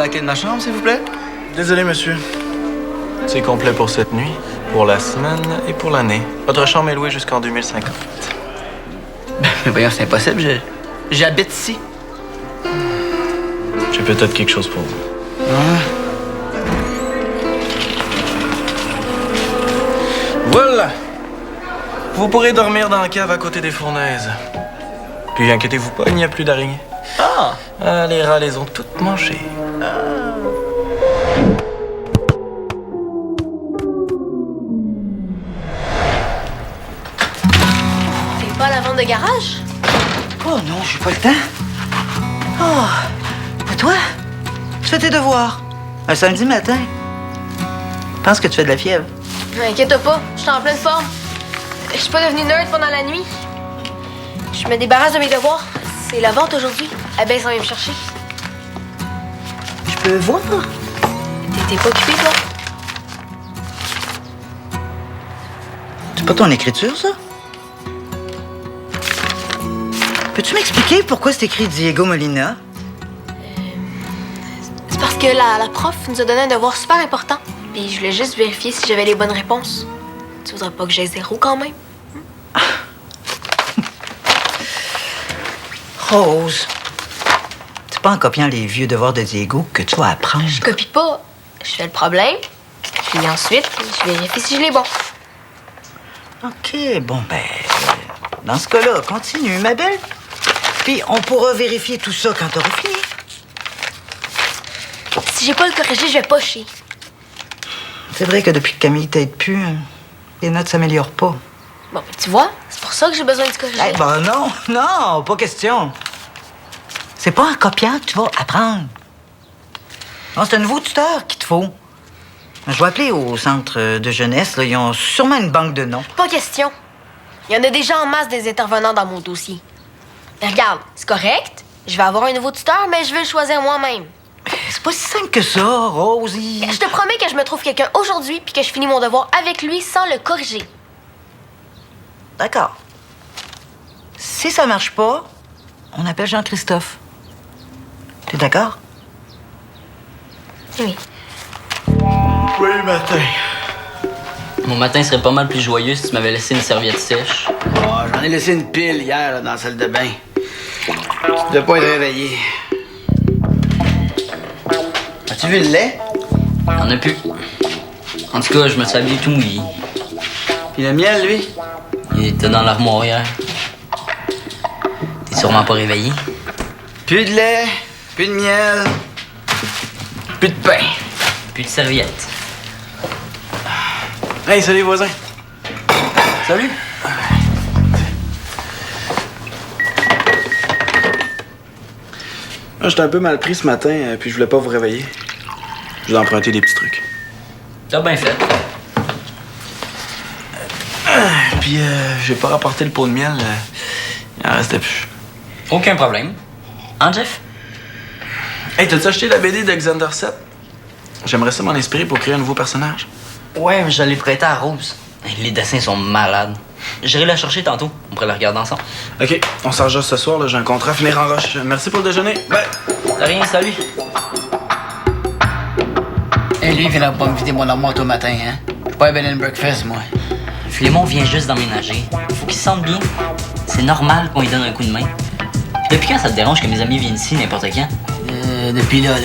la clé de ma chambre, s'il vous plaît? Désolé, monsieur. C'est complet pour cette nuit, pour la semaine et pour l'année. Votre chambre est louée jusqu'en 2050. Mais voyons, c'est impossible. J'habite ici. J'ai peut-être quelque chose pour vous. Voilà! Vous pourrez dormir dans la cave à côté des fournaises. Puis inquiétez-vous pas, il n'y a plus d'araignées. Ah, les rats les ont toutes mangées. T'es pas à la vente de garage? Oh non, j'ai pas le temps. Oh, et toi? Tu fais tes devoirs. Un samedi matin. Je pense que tu fais de la fièvre. Inquiète pas, je suis en pleine forme. Je suis pas devenue nerd pendant la nuit. Je me débarrasse de mes devoirs. C'est la vente aujourd'hui. Ben, ça vient me chercher. Je peux voir? T'es pas occupé, toi? C'est pas ton écriture, ça? Peux-tu m'expliquer pourquoi c'est écrit Diego Molina? C'est parce que la prof nous a donné un devoir super important. Puis je voulais juste vérifier si j'avais les bonnes réponses. Tu voudrais pas que j'aie 0 quand même? Rose, c'est pas en copiant les vieux devoirs de Diego que tu vas apprendre. Je copie pas. Je fais le problème. Puis ensuite, je vérifie si je l'ai bon. OK, bon, dans ce cas-là, continue, ma belle. Puis on pourra vérifier tout ça quand t'auras fini. Si j'ai pas le corrigé, je vais pocher. C'est vrai que depuis que Camille t'aide plus, les notes s'améliorent pas. Bon, tu vois, c'est pour ça que j'ai besoin de te corriger. Non, pas question. C'est pas en copiant que tu vas apprendre. Non, c'est un nouveau tuteur qu'il te faut. Je vais appeler au centre de jeunesse. Là, ils ont sûrement une banque de noms. Pas question. Il y en a déjà en masse des intervenants dans mon dossier. Mais regarde, c'est correct. Je vais avoir un nouveau tuteur, mais je vais le choisir moi-même. C'est pas si simple que ça, Rosie. Je te promets que je me trouve quelqu'un aujourd'hui puis que je finis mon devoir avec lui sans le corriger. D'accord. Si ça marche pas, on appelle Jean-Christophe. T'es d'accord? Oui. Oui, matin. Mon matin serait pas mal plus joyeux si tu m'avais laissé une serviette sèche. Oh, j'en ai laissé une pile hier là, dans la salle de bain. Tu devais pas être réveillé. As-tu vu le lait? Y'en a plus. En tout cas, je me suis habillé tout mouillé. Puis le miel, lui? Il était dans l'armoire hier. T'es sûrement pas réveillé. Plus de lait, plus de miel, plus de pain. Plus de serviette. Hey, salut, voisin. Salut. J'étais un peu mal pris ce matin, puis je voulais pas vous réveiller. Je vous ai emprunté des petits trucs. T'as bien fait. Puis, j'ai pas rapporté le pot de miel. Il en restait plus. Aucun problème. Hein, Jeff? Hey, t'as-tu acheté la BD de Xander 7? J'aimerais ça m'en inspirer pour créer un nouveau personnage. Ouais, mais je l'ai prêté à Rose. Les dessins sont malades. J'irai la chercher tantôt. On pourrait la regarder ensemble. OK, on s'en rejoint ce soir, là. J'ai un contrat à finir en roche. Merci pour le déjeuner. Bye! T'as rien, salut. Et lui, il vient pas me vider mon armoire tout matin, hein? Je suis pas un bed and breakfast, moi. Philémon vient juste d'emménager. Faut qu'il se sente bien. C'est normal qu'on lui donne un coup de main. Puis depuis quand ça te dérange que mes amis viennent ici n'importe quand? Depuis là.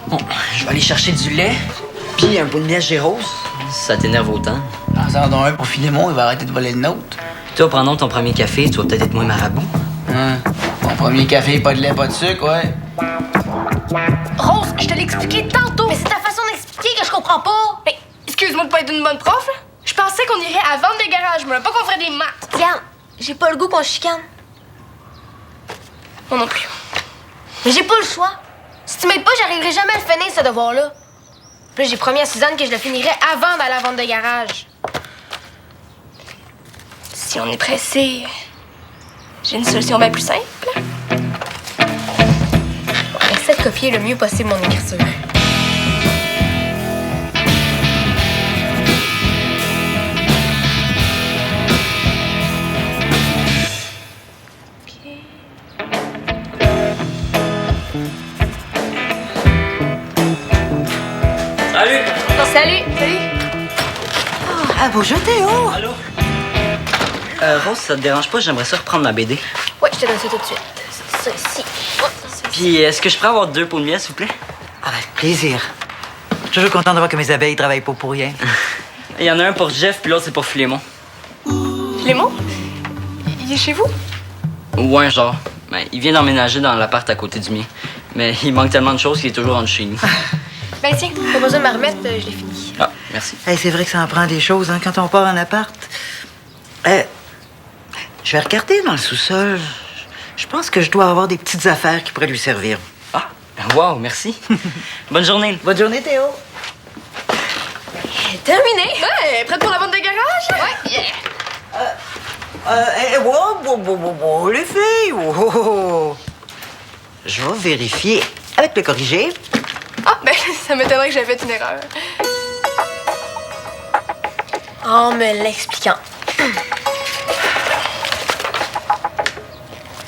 Bon, je vais aller chercher du lait. Puis un bout de miel chez Rose. Ça t'énerve autant. En donc un pour Philémon, il va arrêter de voler le nôtre. Toi, prends donc ton premier café, tu vas peut-être être moins marabout. Hein? Mon premier café, pas de lait, pas de sucre, ouais. Rose, je te l'ai expliqué tantôt. Mais c'est ta façon d'expliquer que je comprends pas. Mais, excuse-moi de pas être une bonne prof, là. Je pensais qu'on irait à vendre des garages, mais pas qu'on ferait des maths. Tiens, j'ai pas le goût qu'on chicane. Moi non plus. Mais j'ai pas le choix. Si tu m'aides pas, j'arriverai jamais à le finir, ce devoir-là. Puis j'ai promis à Suzanne que je le finirais avant d'aller à la vente de garage. Si on est pressé, j'ai une solution bien plus simple. Essaie de copier le mieux possible mon écriture. bonjour Théo! Allô? Rose, ça te dérange pas? J'aimerais ça reprendre ma BD. Ouais, je te donne ça tout de suite. C'est ça ici. Oh, ça ici. Puis, est-ce que je peux avoir 2 pots de miel, s'il vous plaît? Avec plaisir. Je suis toujours content de voir que mes abeilles travaillent pas pour rien. Il y en a un pour Jeff, puis l'autre, c'est pour Philémon. Clément? Il est chez vous? Ouais, genre. Ben, il vient d'emménager dans l'appart à côté du mien. Mais il manque tellement de choses qu'il est toujours en chez nous. Ben tiens, pas besoin de me remettre, je l'ai fini. Ah, merci. Hey, c'est vrai que ça en prend des choses hein, quand on part en appart. Je vais regarder dans le sous-sol. Je pense que je dois avoir des petites affaires qui pourraient lui servir. Ah, wow, merci. Bonne journée. Bonne journée, Théo. Terminé! Ouais, prête pour la vente de garage? Ouais, yeah! Wow, les filles! Oh. Je vais vérifier avec le corrigé. Ah, ben, ça m'étonnerait que j'avais fait une erreur. En me l'expliquant.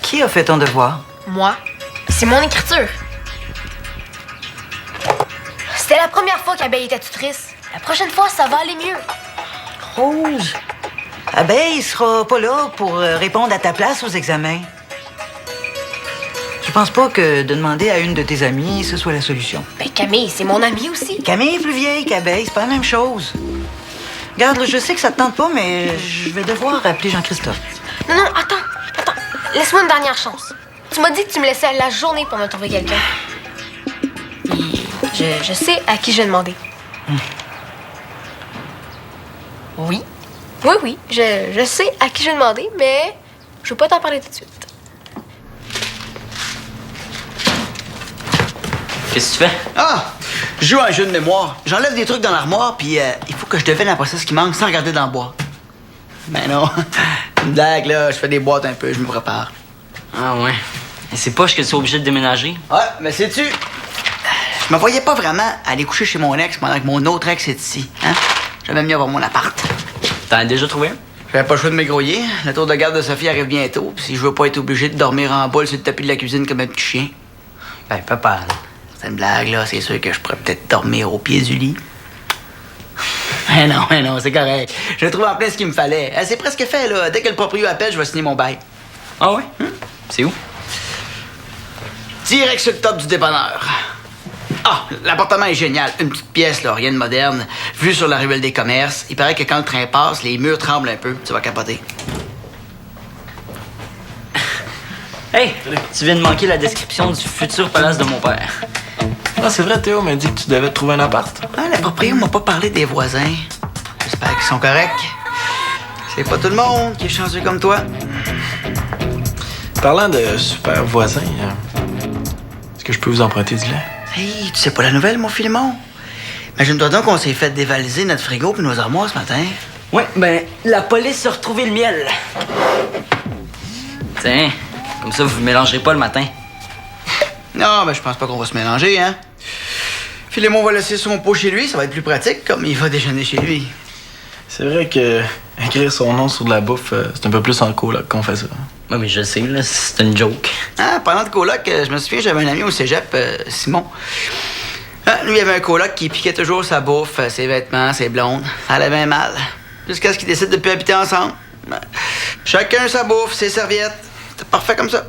Qui a fait ton devoir? Moi, c'est mon écriture. C'était la première fois qu'Abeille était tutrice. La prochaine fois, ça va aller mieux. Rose, Abeille sera pas là pour répondre à ta place aux examens. Je pense pas que de demander à une de tes amies, ce soit la solution. Ben Camille, c'est mon amie aussi. Camille est plus vieille qu'Abeille, c'est pas la même chose. Regarde, là, je sais que ça te tente pas, mais je vais devoir appeler Jean-Christophe. Non, non, attends. Laisse-moi une dernière chance. Tu m'as dit que tu me laissais la journée pour me trouver quelqu'un. Je sais à qui je vais demander. Oui. Oui, je sais à qui je vais demander, mais je veux pas t'en parler tout de suite. Qu'est-ce que tu fais? Ah! Je joue à un jeu de mémoire. J'enlève des trucs dans l'armoire, puis il faut que je devine après ça ce qui manque sans regarder dans le bois. Ben non. Une blague, là. Je fais des boîtes un peu, je me prépare. Ah ouais. Et c'est poche que tu sois obligé de déménager? Ouais, mais sais-tu, je me voyais pas vraiment aller coucher chez mon ex pendant que mon autre ex est ici. Hein? J'aimais mieux avoir mon appart. T'en as déjà trouvé un? J'avais pas le choix de m'égrouiller. Le tour de garde de Sophie arrive bientôt, puis si je veux pas être obligé de dormir en boule sur le tapis de la cuisine comme un petit chien. Ben, papa. C'est une blague, là. C'est sûr que je pourrais peut-être dormir au pied du lit. Mais non, c'est correct. Je trouve en plein ce qu'il me fallait. C'est presque fait, là. Dès que le proprio appelle, je vais signer mon bail. Ah ouais? C'est où? Direct sur le top du dépanneur. Ah, l'appartement est génial. Une petite pièce, là, rien de moderne. Vue sur la ruelle des commerces. Il paraît que quand le train passe, les murs tremblent un peu. Tu vas capoter. Hey, tu viens de manquer la description du futur palace de mon père. Ah, c'est vrai, Théo m'a dit que tu devais te trouver un appart. Ah, le proprio m'a pas parlé des voisins. J'espère qu'ils sont corrects. C'est pas tout le monde qui est chanceux comme toi. Parlant de super voisins, est-ce que je peux vous emprunter du lait? Hey, tu sais pas la nouvelle, mon Philémon? Imagine-toi donc qu'on s'est fait dévaliser notre frigo et nos armoires ce matin. Ouais, ben, la police a retrouvé le miel. Tiens, comme ça, vous ne mélangerez pas le matin. Non, je pense pas qu'on va se mélanger, hein? Philémon va laisser son pot chez lui, ça va être plus pratique, comme il va déjeuner chez lui. C'est vrai que écrire son nom sur de la bouffe, c'est un peu plus en coloc qu'on fait ça. Ouais, mais je sais, là, c'est une joke. Ah, parlant de coloc, je me souviens, j'avais un ami au cégep, Simon. Ah, lui, il avait un coloc qui piquait toujours sa bouffe, ses vêtements, ses blondes. Ça allait bien mal. Jusqu'à ce qu'ils décident de plus habiter ensemble. Chacun sa bouffe, ses serviettes. C'était parfait comme ça.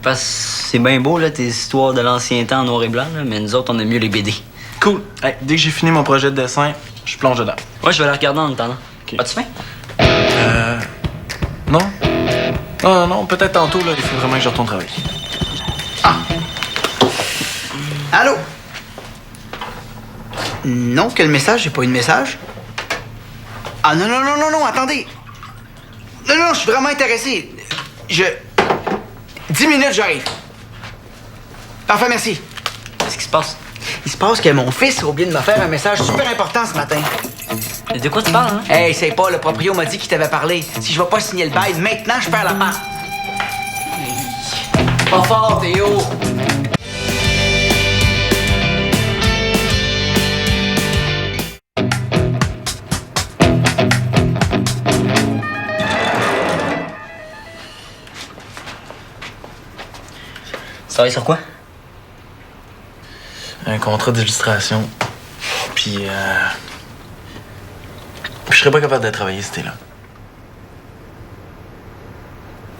Parce que c'est bien beau, là, tes histoires de l'ancien temps en noir et blanc, là, mais nous autres, on aime mieux les BD. Cool. Hey, dès que j'ai fini mon projet de dessin, je plonge dedans. Ouais, je vais la regarder en attendant. Ok. As-tu faim? Non? Non, peut-être tantôt, là, il faut vraiment que je retourne travailler. Allô? Non, quel message? J'ai pas eu de message. Ah, non, attendez. Non, je suis vraiment intéressé. 10 minutes, j'arrive. Parfait, merci. Qu'est-ce qui se passe? Il se passe que mon fils a oublié de me faire un message super important ce matin. De quoi tu parles, hein? Hey, c'est pas, le proprio m'a dit qu'il t'avait parlé. Si je vais pas signer le bail, maintenant, je perds la part. Pas fort, Théo. Tu travailles sur quoi? Un contrat d'illustration. Puis, je serais pas capable de travailler cet été-là.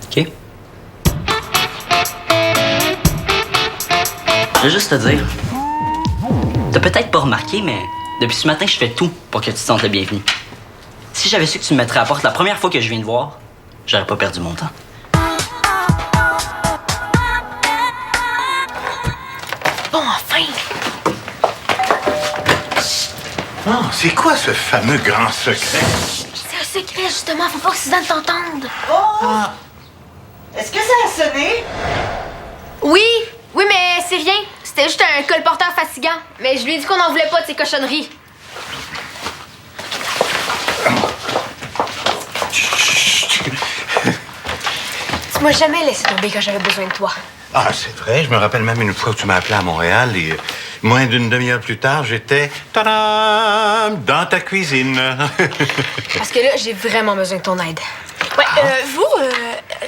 OK? Je veux juste te dire, t'as peut-être pas remarqué, mais depuis ce matin, je fais tout pour que tu te sentes le bienvenu. Si j'avais su que tu me mettrais à la porte la première fois que je viens te voir, j'aurais pas perdu mon temps. Bon, enfin! Oh, c'est quoi ce fameux grand secret? C'est un secret, justement. Faut pas que Suzanne t'entende. Oh! Est-ce que ça a sonné? Oui, mais c'est rien. C'était juste un colporteur fatigant. Mais je lui ai dit qu'on n'en voulait pas de ces cochonneries. Tu m'as jamais laissé tomber quand j'avais besoin de toi. Ah, c'est vrai. Je me rappelle même une fois où tu m'as appelé à Montréal et moins d'une demi-heure plus tard, j'étais tadam, dans ta cuisine. Parce que là, j'ai vraiment besoin de ton aide. Ouais,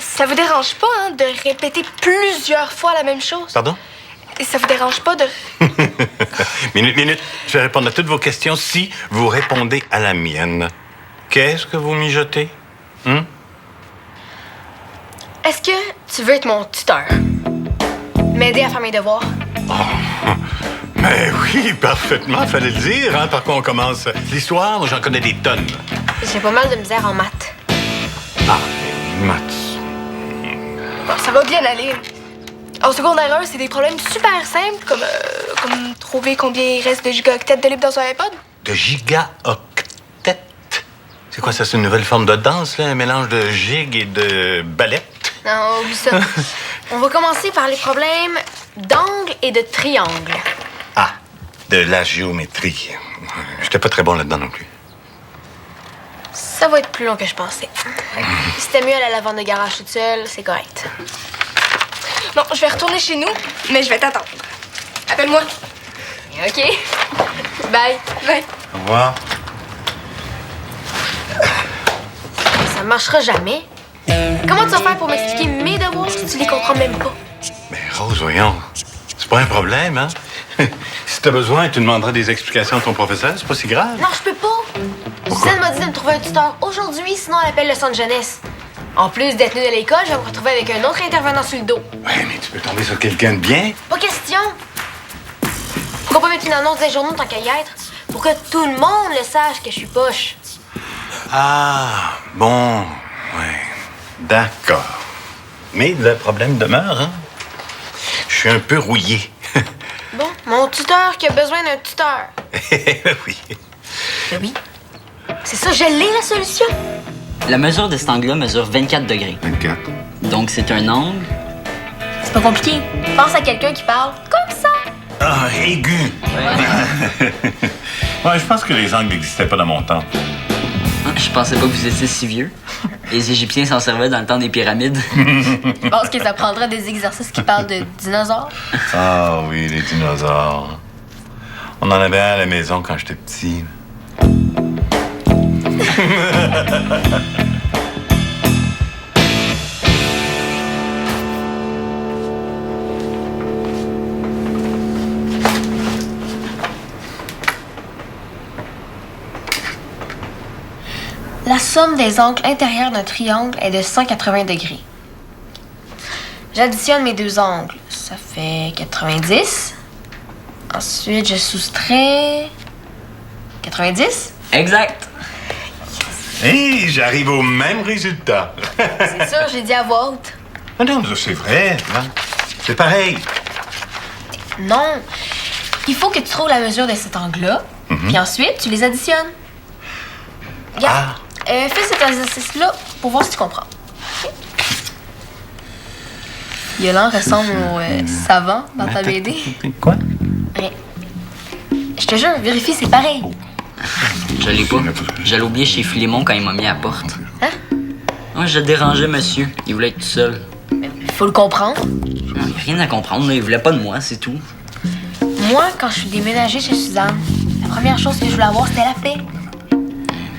ça vous dérange pas, hein, de répéter plusieurs fois la même chose? Pardon? Et ça vous dérange pas de... Minute. Je vais répondre à toutes vos questions si vous répondez à la mienne. Qu'est-ce que vous mijotez? Est-ce que tu veux être mon tuteur? M'aider à faire mes devoirs? Mais oui, parfaitement, fallait le dire. Hein? Par quoi on commence? L'histoire, moi, j'en connais des tonnes. J'ai pas mal de misère en maths. Ah, maths. Bon, ça va bien aller. En secondaire 1, c'est des problèmes super simples, comme trouver combien il reste de gigaoctets de libre dans un iPod. De gigaoctet? C'est quoi ça? C'est une nouvelle forme de danse, là? Un mélange de gig et de ballet? Non, oublie ça. On va commencer par les problèmes d'angle et de triangle. Ah, de la géométrie. J'étais pas très bon là-dedans non plus. Ça va être plus long que je pensais. Si c'était mieux aller à la vente de garage toute seule, c'est correct. Bon, je vais retourner chez nous, mais je vais t'attendre. Appelle-moi. OK. Bye. Bye. Au revoir. Ça marchera jamais. Comment tu vas faire pour m'expliquer mes devoirs si tu les comprends même pas? Mais Rose, voyons. C'est pas un problème, hein? Si t'as besoin, tu demanderas des explications à ton professeur. C'est pas si grave. Non, je peux pas. Suzanne m'a dit de me trouver un tuteur aujourd'hui, sinon elle appelle le centre jeunesse. En plus d'être nue de l'école, je vais me retrouver avec un autre intervenant sur le dos. Ouais, mais tu peux tomber sur quelqu'un de bien. Pas question. Pourquoi pas mettre une annonce des journaux tant qu'à y être? Pour que tout le monde le sache que je suis poche. Ah, bon. Ouais. D'accord. Mais le problème demeure, hein? Je suis un peu rouillé. Bon, mon tuteur qui a besoin d'un tuteur. Oui. Ben oui. C'est ça, je l'ai la solution. La mesure de cet angle-là mesure 24 degrés. 24. Donc, c'est un angle. C'est pas compliqué. Pense à quelqu'un qui parle comme ça. Ah, aigu. Ouais, je pense que les angles n'existaient pas dans mon temps. Je pensais pas que vous étiez si vieux. Les Égyptiens s'en servaient dans le temps des pyramides. Je pense que ça prendrait des exercices qui parlent de dinosaures. Ah oui, les dinosaures. On en avait un à la maison quand j'étais petit. La somme des angles intérieurs d'un triangle est de 180 degrés. J'additionne mes deux angles. Ça fait 90. Ensuite, je soustrais 90. Exact. Hé, j'arrive au même résultat. C'est sûr, j'ai dit à voix haute. Ah non, mais c'est vrai. Hein? C'est pareil. Non. Il faut que tu trouves la mesure de cet angle-là. Puis ensuite, tu les additionnes. Regarde. Fais cet exercice-là pour voir si tu comprends. Okay? Yolan ressemble au savant dans ta BD. Quoi? Rien. Je te jure, vérifie, c'est pareil. Je l'ai pas. Je l'ai oublié chez Philémon quand il m'a mis à la porte. Hein? Ouais, je dérangeais monsieur. Il voulait être tout seul. Il faut le comprendre. Il n'y a rien à comprendre, là. Il voulait pas de moi, c'est tout. Moi, quand je suis déménagée chez Suzanne, la première chose que je voulais avoir, c'était la paix.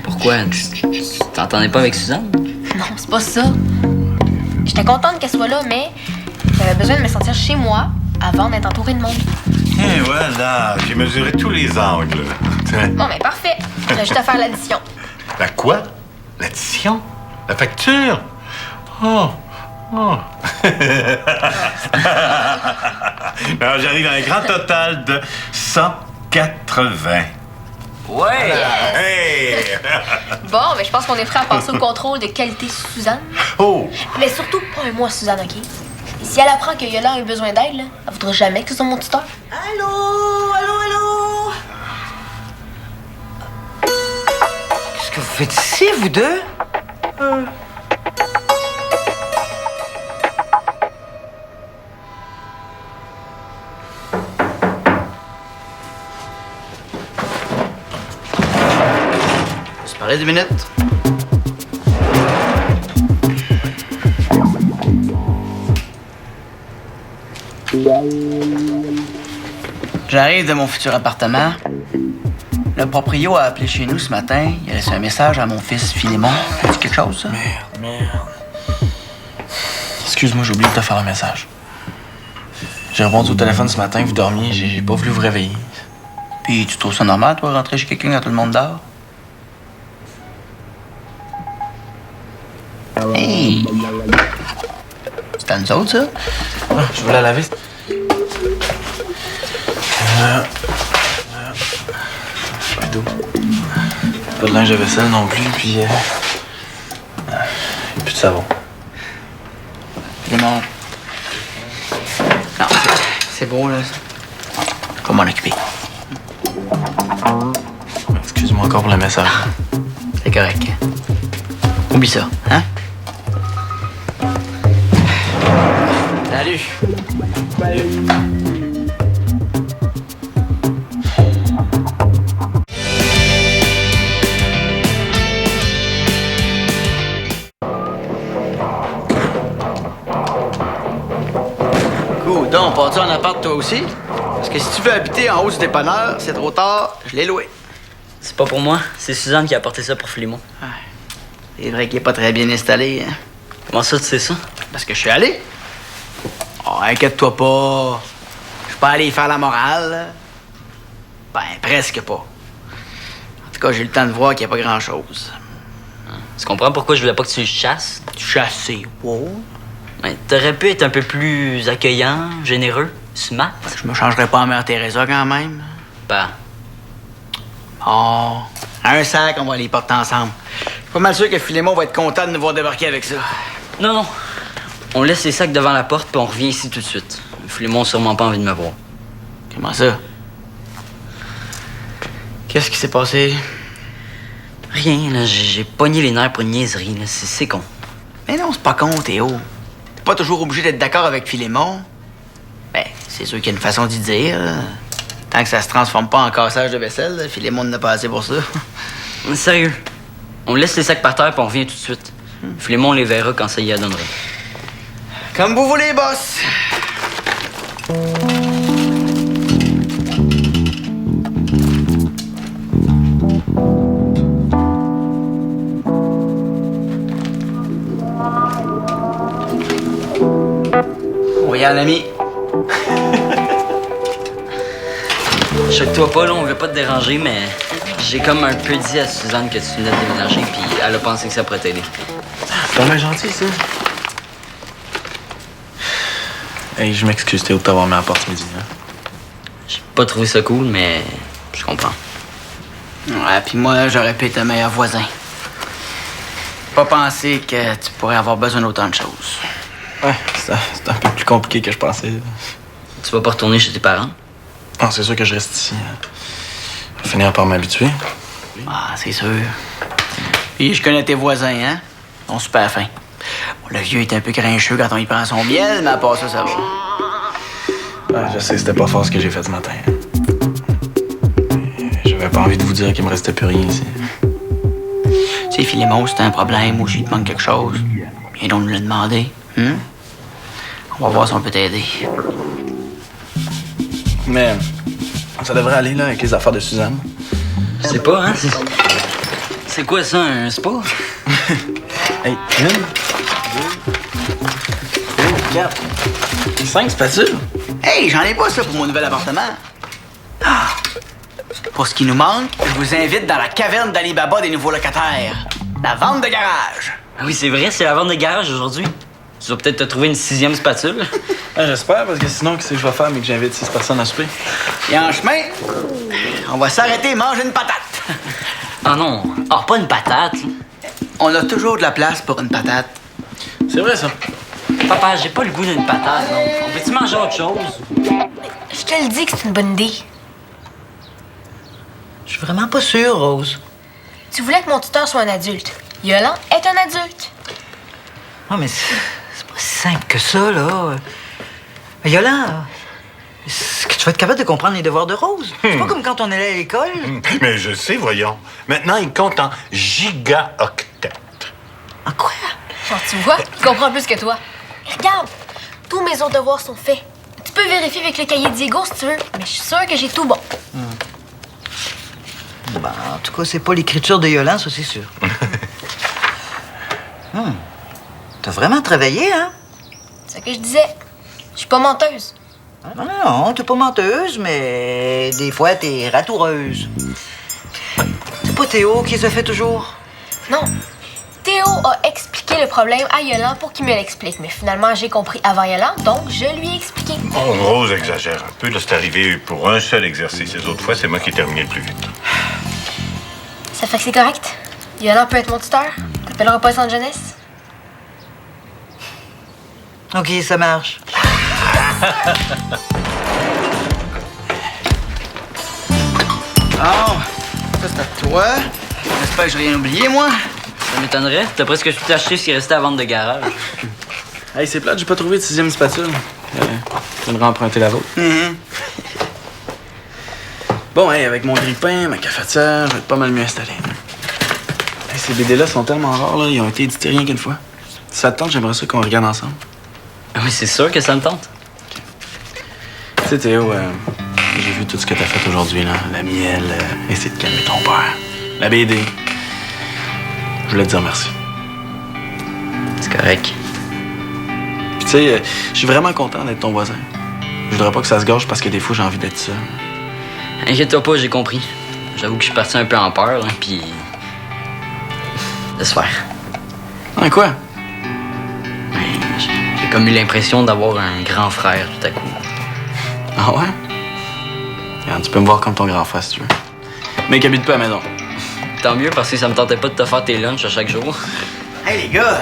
Pourquoi? Tu t'entendais pas avec Suzanne? Non, c'est pas ça. J'étais contente qu'elle soit là, mais j'avais besoin de me sentir chez moi avant d'être entourée de monde. Et voilà, j'ai mesuré tous les angles. Bon, ben parfait. J'ai juste à faire l'addition. La quoi? L'addition? La facture? Oh! Oh! Alors, j'arrive à un grand total de 180. Ouais! Hey! Bon, mais je pense qu'on est prêt à passer au contrôle de qualité Suzanne. Oh! Mais surtout pas un mois Suzanne, OK? Et si elle apprend que Yola a besoin d'aide, là, elle voudra jamais que ce soit mon tuteur. Allô? Allô, allô? Qu'est-ce que vous faites ici, vous deux? On se parlait 2 minutes. J'arrive de mon futur appartement. Le proprio a appelé chez nous ce matin. Il a laissé un message à mon fils Philémon. C'est quelque chose, ça? Merde. Excuse-moi, j'ai oublié de te faire un message. J'ai répondu au téléphone ce matin, vous dormiez, j'ai pas voulu vous réveiller. Puis tu trouves ça normal, toi, rentrer chez quelqu'un quand tout le monde dort? Hey! C'est à nous autres, ça? Ah, je vais la laver. Plus d'eau. Pas de linge à vaisselle non plus, puis... plus de savon. Philémon. Non, c'est beau, là. Je vais m'en occuper. Excuse-moi encore pour le message. C'est correct. Oublie ça, hein? Salut! Cool, donc, pars-tu en appart toi aussi? Parce que si tu veux habiter en haut du dépanneur, c'est trop tard, je l'ai loué. C'est pas pour moi, c'est Suzanne qui a apporté ça pour Philémon. C'est vrai qu'il est pas très bien installé, hein? Comment ça, tu sais ça? Parce que je suis allé. Oh, inquiète-toi pas. Je suis pas allé y faire la morale. Là. Ben, presque pas. En tout cas, j'ai eu le temps de voir qu'il n'y a pas grand-chose. Tu comprends pourquoi je voulais pas que tu le chasses? Tu chassé, wow. Ben, t'aurais pu être un peu plus accueillant, généreux, smart. Je me changerais pas en Mère Teresa quand même. Ben, Oh, un sac, on va les porter ensemble. Je suis pas mal sûr que Philémon va être content de nous voir débarquer avec ça. non. On laisse les sacs devant la porte, puis on revient ici tout de suite. Philémon n'a sûrement pas envie de me voir. Comment ça? Qu'est-ce qui s'est passé? Rien, là, j'ai pogné les nerfs pour une niaiserie, là. C'est con. Mais non, c'est pas con, Théo. T'es pas toujours obligé d'être d'accord avec Philémon. Ben, c'est sûr qu'il y a une façon d'y dire. Là. Tant que ça se transforme pas en cassage de vaisselle, là, Philémon n'a pas assez pour ça. Sérieux. On laisse les sacs par terre, puis on revient tout de suite. Philémon les verra quand ça y adonnera. Comme vous voulez, boss. Oui, un ami. Choque-toi pas, là, on veut pas te déranger, mais j'ai comme un peu dit à Suzanne que tu venais de déménager, puis elle a pensé que ça pourrait t'aider. C'est bien gentil, ça. Hey, je m'excuse, Théo, de t'avoir mis à la porte ce midi. Hein? J'ai pas trouvé ça cool, mais je comprends. Ouais, puis moi, j'aurais pu être un meilleur voisin. Pas penser que tu pourrais avoir besoin d'autant de choses. Ouais, c'est un peu plus compliqué que je pensais. Tu vas pas retourner chez tes parents? Non, c'est sûr que je reste ici. Je vais finir par m'habituer. Ah, c'est sûr. Puis je connais tes voisins, hein? Ils sont super fins. Bon, le vieux est un peu grincheux quand on y prend son miel, mais à part ça, ça va. Ouais, je sais, c'était pas fort ce que j'ai fait ce matin. J'avais pas envie de vous dire qu'il me restait plus rien ici. Tu sais, Philémon, si t'as un problème ou s'il te manque quelque chose, viens donc nous le demander. Hein? On va voir si on peut t'aider. Mais ça devrait aller, là, avec les affaires de Suzanne. Je sais pas, hein? C'est quoi ça, un spa? Hey, 1, 2, 4, 5 spatules. Hey, j'en ai pas ça pour mon nouvel appartement. Ah! Pour ce qui nous manque, je vous invite dans la caverne d'Ali Baba des nouveaux locataires. La vente de garage. Ah oui, c'est vrai, c'est la vente de garage aujourd'hui. Tu vas peut-être te trouver une 6e spatule. Ah, j'espère, parce que sinon, qu'est-ce que je vais faire, mais que j'invite 6 personnes à souper? Et en chemin, on va s'arrêter et manger une patate. Ah non, pas une patate. On a toujours de la place pour une patate. C'est vrai, ça. Papa, j'ai pas le goût d'une patate, non. On peut-tu manger autre chose? Je te le dis que c'est une bonne idée. Je suis vraiment pas sûre, Rose. Tu voulais que mon tuteur soit un adulte. Yolan est un adulte. Non, mais c'est pas si simple que ça, là. Yola, est-ce que tu vas être capable de comprendre les devoirs de Rose? C'est pas comme quand on allait à l'école. Mais je sais, voyons. Maintenant, il compte en gigaoctets. En quoi? Genre, tu vois, il comprend plus que toi. Regarde, tous mes autres devoirs sont faits. Tu peux vérifier avec le cahier de Diego si tu veux, mais je suis sûre que j'ai tout bon. Ben, en tout cas, c'est pas l'écriture de Yolan, ça, c'est sûr. T'as vraiment travaillé, hein? C'est ce que je disais. Je suis pas menteuse. Non, non, t'es pas menteuse, mais des fois, t'es ratoureuse. C'est pas Théo qui se fait toujours? Non. Théo a expliqué le problème à Yolan pour qu'il me l'explique. Mais finalement, j'ai compris avant Yolan, donc je lui ai expliqué. Oh, Rose exagère un peu. Là, c'est arrivé pour un seul exercice. Les autres fois, c'est moi qui ai terminé le plus vite. Ça fait que c'est correct. Yolan peut être mon tuteur. T'appelleras pas le centre jeunesse. OK, ça marche. Oh, ça c'est à toi. J'espère que j'ai rien oublié, moi. Ça m'étonnerait. T'as presque tout acheté ce qui restait à vendre de garage. Hey, c'est plate, j'ai pas trouvé de 6e spatule. Je viendrai emprunter la vôtre. Bon, hey, avec mon grille-pain, ma cafetière, je vais être pas mal mieux installé. Hey, ces BD-là sont tellement rares, là. Ils ont été édités rien qu'une fois. Si ça te tente, j'aimerais ça qu'on regarde ensemble. Ah oui, c'est sûr que ça me tente. Tu sais, Théo, j'ai vu tout ce que t'as fait aujourd'hui, là. La miel, essayer de calmer ton père. La BD. Je voulais te dire merci. C'est correct. Puis tu sais, je suis vraiment content d'être ton voisin. Je voudrais pas que ça se gâche parce que des fois, j'ai envie d'être seul. Inquiète-toi pas, j'ai compris. J'avoue que je suis parti un peu en peur, hein, puis... Laisse faire. Ah, quoi? J'ai comme eu l'impression d'avoir un grand frère tout à coup. Ah ouais? Regarde, tu peux me voir comme ton grand frère si tu veux. Mais qui habite pas à la maison. Tant mieux, parce que ça me tentait pas de te faire tes lunchs à chaque jour. Hey, les gars.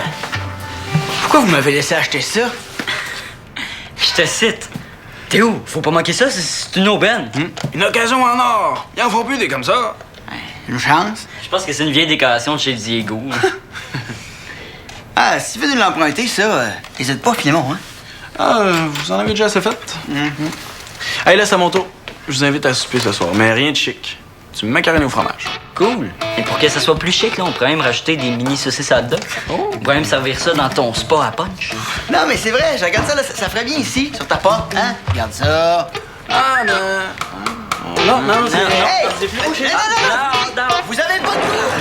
Pourquoi vous m'avez laissé acheter ça? Je te cite. Théo, faut pas manquer ça, c'est une aubaine. Une occasion en or! Ils en font plus des comme ça! Une chance? Je pense que c'est une vieille décoration de chez Diego. Ah, si tu veux nous l'emprunter, ça, n'hésite pas, Filemon, hein? Ah, vous en avez déjà assez fait? Hey, là, c'est à mon tour. Je vous invite à souper ce soir, mais rien de chic. Du macaroni au fromage. Cool. Et pour que ça soit plus chic, là, on pourrait même rajouter des mini saucisses à hot dog. On pourrait même servir ça dans ton spa à punch. Non, mais c'est vrai, je regarde ça, là, ça ferait bien ici, sur ta porte, hein? Regarde ça. Ah, non. Non, Hey! c'est plus Non, vous avez pas de goût!